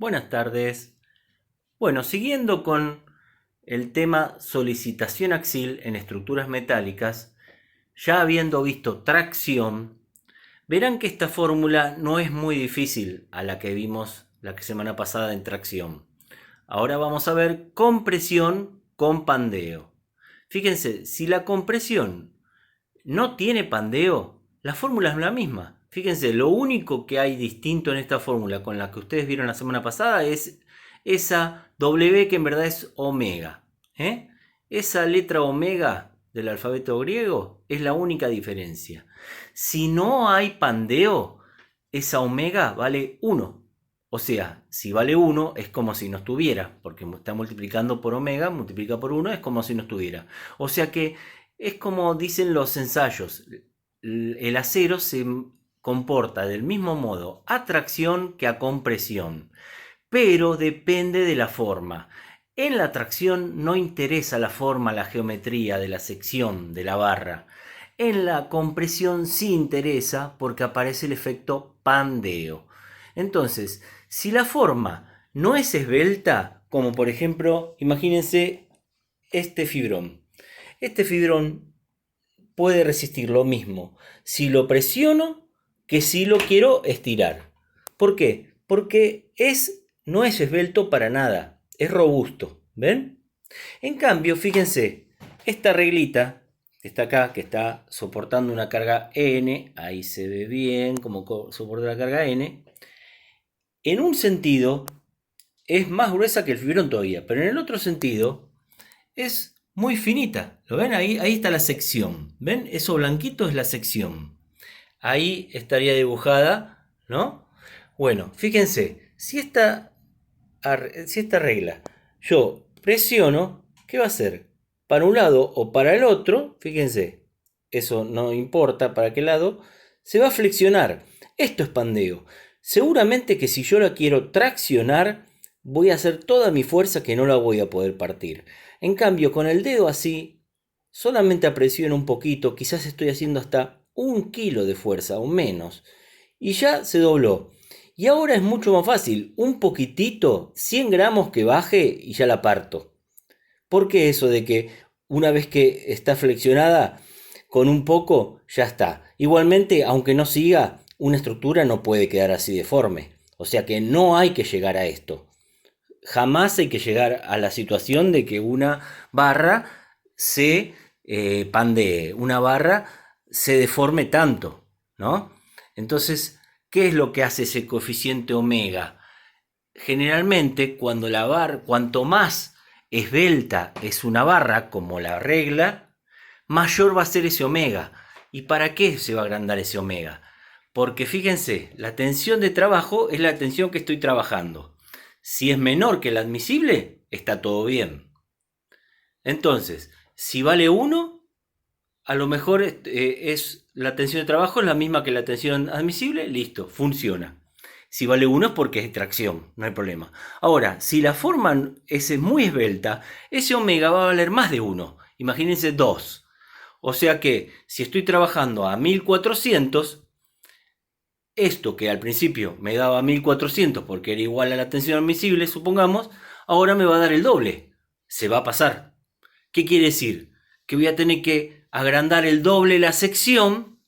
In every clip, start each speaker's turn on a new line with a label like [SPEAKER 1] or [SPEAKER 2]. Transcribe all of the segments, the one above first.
[SPEAKER 1] Buenas tardes. Bueno, siguiendo con el tema solicitación axial en estructuras metálicas, ya habiendo visto tracción, verán que esta fórmula no es muy difícil a la que vimos la semana pasada en tracción. Ahora vamos a ver compresión con pandeo. Fíjense, si la compresión no tiene pandeo, la fórmula es la misma. Fíjense, lo único que hay distinto en esta fórmula con la que ustedes vieron la semana pasada es esa W que en verdad es omega. Esa letra omega del alfabeto griego es la única diferencia. Si no hay pandeo, esa omega vale 1. O sea, si vale 1 es como si no estuviera, porque está multiplicando por omega, multiplica por 1 es como si no estuviera. O sea que es como dicen los ensayos, el acero se comporta del mismo modo a tracción que a compresión, pero depende de la forma. En la tracción no interesa la forma, la geometría de la sección de la barra. En la compresión sí interesa porque aparece el efecto pandeo. Entonces, si la forma no es esbelta, como por ejemplo, imagínense este fibrón. Este fibrón puede resistir lo mismo si lo presiono que si lo quiero estirar. ¿Por qué? Porque no es esbelto para nada, es robusto. ¿Ven? En cambio, fíjense, esta reglita que está acá, que está soportando una carga N, ahí se ve bien cómo soporta la carga N, en un sentido es más gruesa que el fibrón todavía, pero en el otro sentido es muy finita. ¿Lo ven? Ahí está la sección. ¿Ven? Eso blanquito es la sección. Ahí estaría dibujada, ¿no? Bueno, fíjense, si esta regla yo presiono, ¿qué va a hacer? Para un lado o para el otro, fíjense, eso no importa para qué lado, se va a flexionar. Esto es pandeo. Seguramente que si yo la quiero traccionar, voy a hacer toda mi fuerza que no la voy a poder partir. En cambio, con el dedo así, solamente presiono un poquito, quizás estoy haciendo hasta 1 kilo de fuerza o menos, y ya se dobló. Y ahora es mucho más fácil, un poquitito, 100 gramos que baje y ya la parto. ¿Por qué eso de que una vez que está flexionada, con un poco ya está? Igualmente, aunque no siga, una estructura no puede quedar así deforme. O sea que no hay que llegar a esto. Jamás hay que llegar a la situación de que una barra se pandee, una barra se deforme tanto, ¿no? Entonces, ¿qué es lo que hace ese coeficiente omega? Generalmente, cuanto más esbelta es una barra, como la regla, mayor va a ser ese omega. ¿Y para qué se va a agrandar ese omega? Porque fíjense, la tensión de trabajo es la tensión que estoy trabajando. Si es menor que la admisible, está todo bien. Entonces, si vale 1, a lo mejor es la tensión de trabajo es la misma que la tensión admisible, listo, funciona. Si vale 1 es porque es tracción, no hay problema. Ahora, si la forma es muy esbelta, ese omega va a valer más de 1. Imagínense 2. O sea que si estoy trabajando a 1400, esto que al principio me daba 1400 porque era igual a la tensión admisible, supongamos, ahora me va a dar el doble. Se va a pasar. ¿Qué quiere decir? Que voy a tener que agrandar el doble la sección.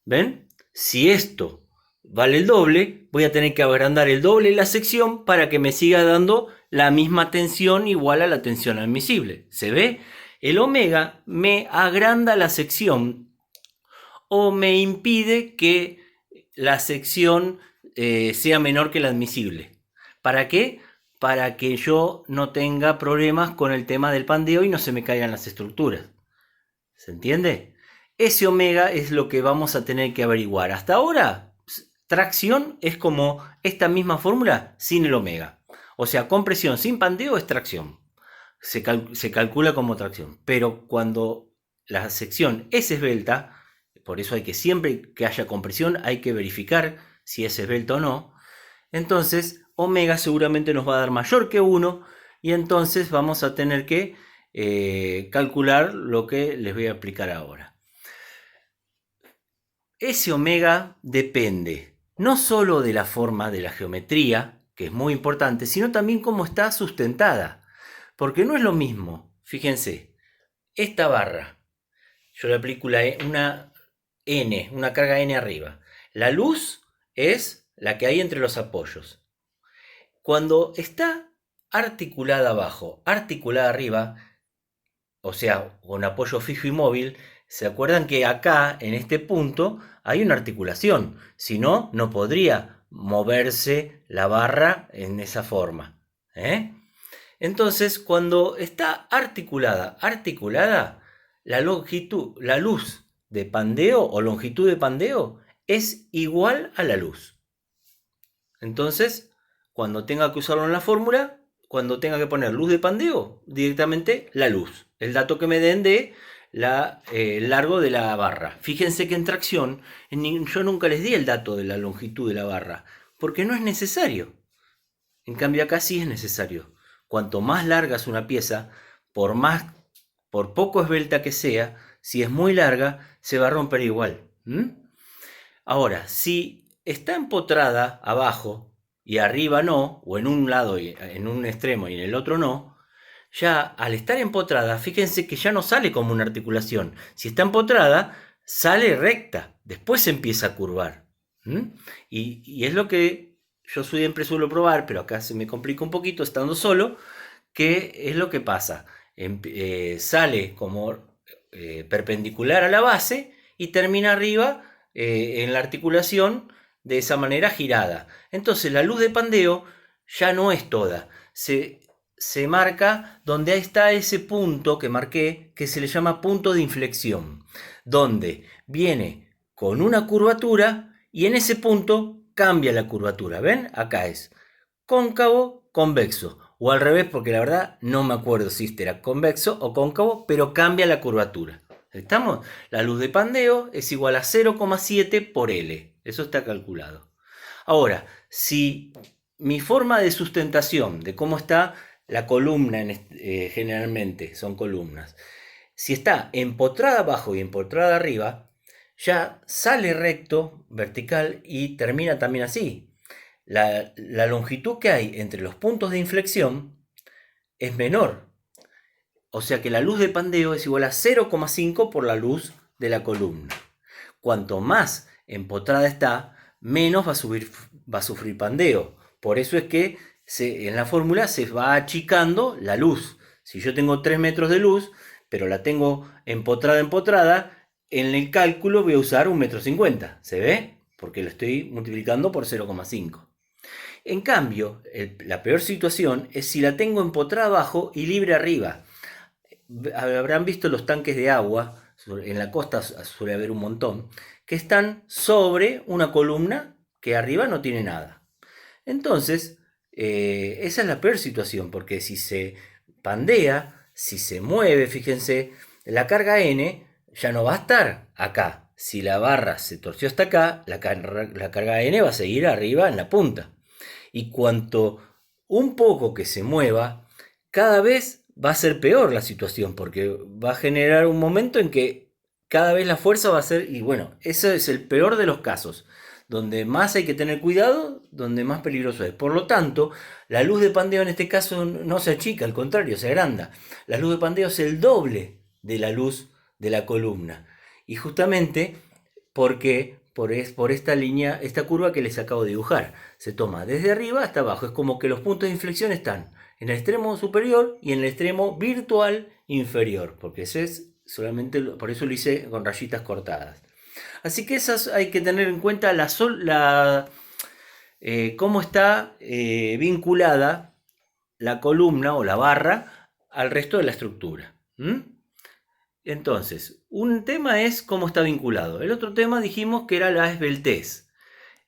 [SPEAKER 1] ¿Ven? Si esto vale el doble, voy a tener que agrandar el doble la sección para que me siga dando la misma tensión igual a la tensión admisible. ¿Se ve? El omega me agranda la sección o me impide que la sección sea menor que la admisible. ¿Para qué? Para que yo no tenga problemas con el tema del pandeo y no se me caigan las estructuras. ¿Se entiende? Ese omega es lo que vamos a tener que averiguar. Hasta ahora, tracción es como esta misma fórmula sin el omega. O sea, compresión sin pandeo es tracción. Se calcula como tracción. Pero cuando la sección es esbelta, por eso hay que siempre que haya compresión hay que verificar si es esbelta o no. Entonces, omega seguramente nos va a dar mayor que 1 y entonces vamos a tener que calcular lo que les voy a explicar ahora. Ese omega depende no solo de la forma de la geometría, que es muy importante, sino también cómo está sustentada. Porque no es lo mismo, fíjense, esta barra, yo le aplico una N, una carga N arriba. La luz es la que hay entre los apoyos. Cuando está articulada abajo, articulada arriba, o sea, con apoyo fijo y móvil, ¿se acuerdan que acá, en este punto, hay una articulación? Si no, no podría moverse la barra en esa forma. Entonces, cuando está articulada, la longitud, la luz de pandeo o longitud de pandeo es igual a la luz. Entonces, cuando tenga que usarlo en la fórmula, cuando tenga que poner luz de pandeo, directamente la luz. El dato que me den de el largo de la barra. Fíjense que en tracción yo nunca les di el dato de la longitud de la barra, porque no es necesario. En cambio acá sí es necesario. Cuanto más larga es una pieza, por poco esbelta que sea, si es muy larga, se va a romper igual. Ahora, si está empotrada abajo y arriba no, o en un lado, en un extremo y en el otro no, ya al estar empotrada, fíjense que ya no sale como una articulación. Si está empotrada, sale recta, después se empieza a curvar. Y es lo que yo siempre suelo probar, pero acá se me complica un poquito estando solo, que es lo que pasa. Sale como perpendicular a la base y termina arriba en la articulación de esa manera girada. Entonces la luz de pandeo ya no es toda. Se marca donde está ese punto que marqué, que se le llama punto de inflexión, donde viene con una curvatura y en ese punto cambia la curvatura. ¿Ven? Acá es cóncavo, convexo. O al revés, porque la verdad no me acuerdo si este era convexo o cóncavo, pero cambia la curvatura. ¿Estamos? La luz de pandeo es igual a 0,7 por L. Eso está calculado. Ahora, si mi forma de sustentación, de cómo está la columna, generalmente son columnas, si está empotrada abajo y empotrada arriba, ya sale recto, vertical y termina también así. La longitud que hay entre los puntos de inflexión es menor. O sea que la luz de pandeo es igual a 0,5 por la luz de la columna. Cuanto más empotrada está, menos va a sufrir pandeo. Por eso es que en la fórmula se va achicando la luz. Si yo tengo 3 metros de luz, pero la tengo empotrada, en el cálculo voy a usar 1,50 m. ¿Se ve? Porque lo estoy multiplicando por 0,5. En cambio, la peor situación es si la tengo empotrada abajo y libre arriba. Habrán visto los tanques de agua, en la costa suele haber un montón, que están sobre una columna que arriba no tiene nada. Entonces, esa es la peor situación, porque si se pandea, si se mueve, fíjense, la carga N ya no va a estar acá. Si la barra se torció hasta acá, la carga N va a seguir arriba en la punta. Y cuanto un poco que se mueva, cada vez va a ser peor la situación, porque va a generar un momento en que cada vez la fuerza va a ser, y bueno, ese es el peor de los casos, donde más hay que tener cuidado, donde más peligroso es. Por lo tanto, la luz de pandeo en este caso no se achica, al contrario, se agranda. La luz de pandeo es el doble de la luz de la columna. Y justamente porque por esta línea, esta curva que les acabo de dibujar. Se toma desde arriba hasta abajo. Es como que los puntos de inflexión están en el extremo superior y en el extremo virtual inferior. Porque ese es solamente, por eso lo hice con rayitas cortadas. Así que esas hay que tener en cuenta cómo está vinculada la columna o la barra al resto de la estructura. Entonces, un tema es cómo está vinculado. El otro tema dijimos que era la esbeltez,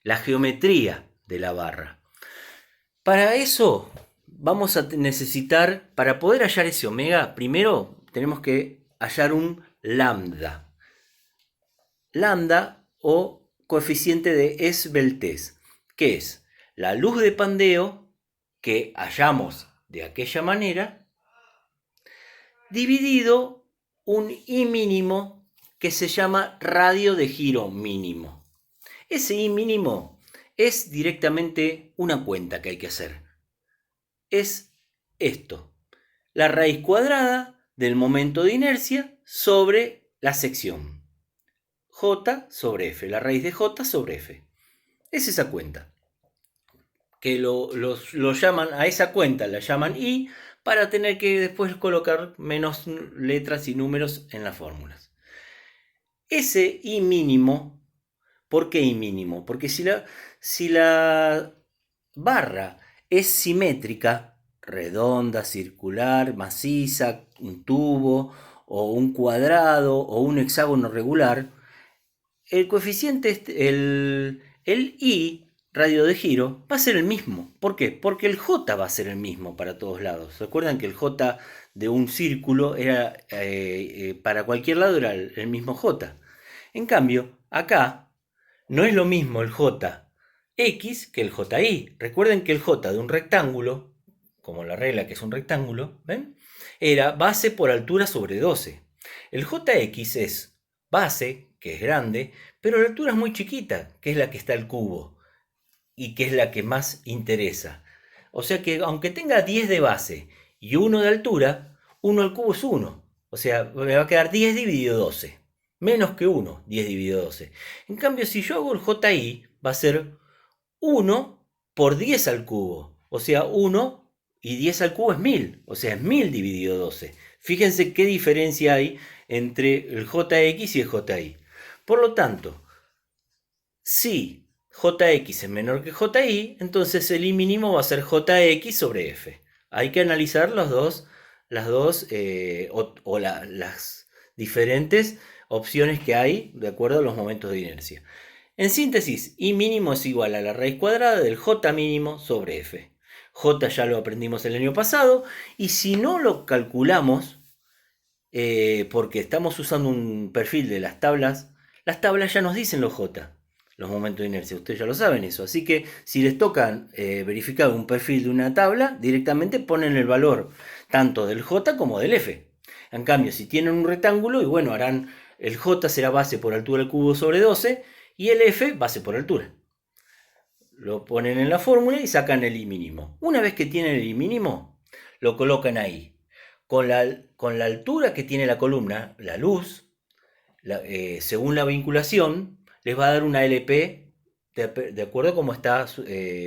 [SPEAKER 1] la geometría de la barra. Para eso vamos a necesitar, para poder hallar ese omega, primero tenemos que hallar un lambda. Lambda o coeficiente de esbeltez, que es la luz de pandeo que hallamos de aquella manera, dividido un I mínimo que se llama radio de giro mínimo. Ese I mínimo es directamente una cuenta que hay que hacer. Es esto, la raíz cuadrada del momento de inercia sobre la sección. J sobre F, la raíz de J sobre F. Es esa cuenta. Que lo llaman, a esa cuenta la llaman I, para tener que después colocar menos letras y números en las fórmulas. Ese I mínimo, ¿por qué I mínimo? Porque si la barra es simétrica, redonda, circular, maciza, un tubo, o un cuadrado, o un hexágono regular, el coeficiente, el I, radio de giro, va a ser el mismo. ¿Por qué? Porque el J va a ser el mismo para todos lados. ¿Recuerdan que el J de un círculo era, para cualquier lado era el mismo J? En cambio, acá no es lo mismo el JX que el JY. Recuerden que el J de un rectángulo, como la regla que es un rectángulo, ¿ven? Era base por altura sobre 12. El JX es base, que es grande, pero la altura es muy chiquita, que es la que está el cubo, y que es la que más interesa. O sea que aunque tenga 10 de base y 1 de altura, 1 al cubo es 1. O sea, me va a quedar 10 dividido 12. Menos que 1, 10 dividido 12. En cambio, si yo hago el JI, va a ser 1 por 10 al cubo. O sea, 1 y 10 al cubo es 1000. O sea, es 1000 dividido 12. Fíjense qué diferencia hay entre el JX y el JI. Por lo tanto, si JX es menor que JI, entonces el I mínimo va a ser JX sobre F. Hay que analizar las dos las diferentes opciones que hay de acuerdo a los momentos de inercia. En síntesis, I mínimo es igual a la raíz cuadrada del J mínimo sobre F. J ya lo aprendimos el año pasado, y si no lo calculamos, porque estamos usando un perfil de las tablas ya nos dicen los J, los momentos de inercia, ustedes ya lo saben eso. Así que si les toca verificar un perfil de una tabla, directamente ponen el valor tanto del J como del F. En cambio, si tienen un rectángulo, y bueno, harán el J será base por altura al cubo sobre 12 y el F base por altura. Lo ponen en la fórmula y sacan el I mínimo. Una vez que tienen el I mínimo, lo colocan ahí. Con la altura que tiene la columna, la luz, según la vinculación, les va a dar una LP de acuerdo a cómo está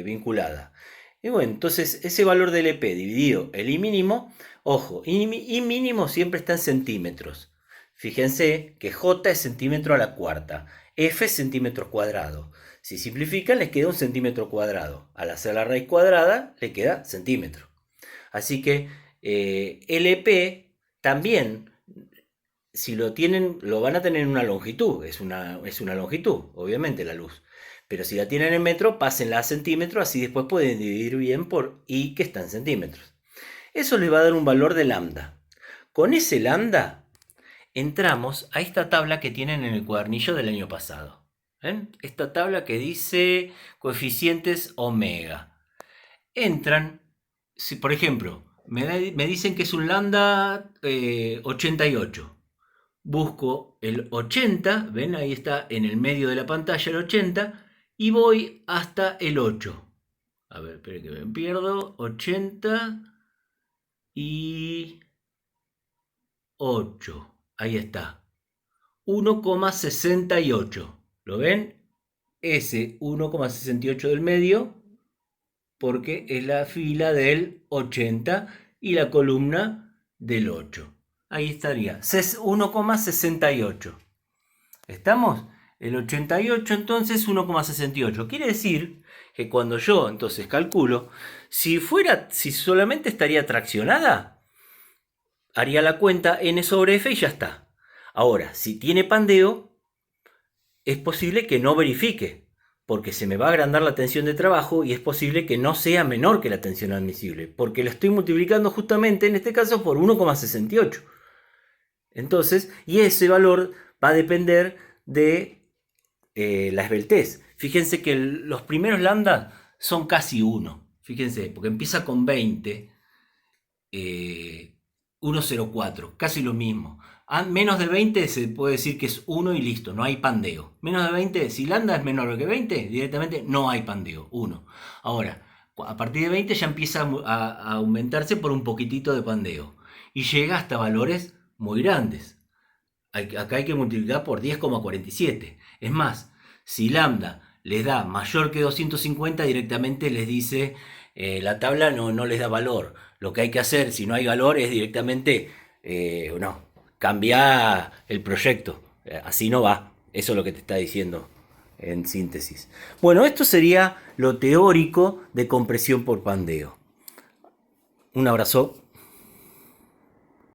[SPEAKER 1] vinculada. Y bueno, entonces ese valor de LP dividido el I mínimo, ojo, I mínimo siempre está en centímetros. Fíjense que J es centímetro a la cuarta, F es centímetro cuadrado. Si simplifican, les queda un centímetro cuadrado. Al hacer la raíz cuadrada, le queda centímetro. Así que LP también, si lo tienen, lo van a tener en una longitud. Es una longitud, obviamente, la luz. Pero si la tienen en metro, pásenla a centímetros, así después pueden dividir bien por I, que está en centímetros. Eso les va a dar un valor de lambda. Con ese lambda entramos a esta tabla que tienen en el cuadernillo del año pasado. ¿Ven? Esta tabla que dice coeficientes omega. Entran, si por ejemplo me dicen que es un lambda 88. Busco el 80, ven, ahí está en el medio de la pantalla el 80, y voy hasta el 8. A ver, esperen que me pierdo. 80 y 8. Ahí está. 1,68. ¿Lo ven? Ese 1,68 del medio, porque es la fila del 80 y la columna del 8. Ahí estaría, 1,68. ¿Estamos? El 88 entonces 1,68. Quiere decir que cuando yo entonces calculo, si solamente estaría traccionada, haría la cuenta n sobre f y ya está. Ahora, si tiene pandeo, es posible que no verifique, porque se me va a agrandar la tensión de trabajo y es posible que no sea menor que la tensión admisible, porque la estoy multiplicando justamente en este caso por 1,68. Entonces, y ese valor va a depender de la esbeltez. Fíjense que los primeros lambda son casi 1. Fíjense, porque empieza con 20, 1,04, casi lo mismo. Menos de 20 se puede decir que es 1 y listo, no hay pandeo. Menos de 20, si lambda es menor que 20, directamente no hay pandeo, 1. Ahora, a partir de 20 ya empieza a aumentarse por un poquitito de pandeo. Y llega hasta valores muy grandes. Acá hay que multiplicar por 10,47. Es más, si lambda les da mayor que 250, directamente les dice la tabla no les da valor. Lo que hay que hacer si no hay valor es directamente no, cambiar el proyecto. Así no va. Eso es lo que te está diciendo en síntesis. Bueno, esto sería lo teórico de compresión por pandeo. Un abrazo.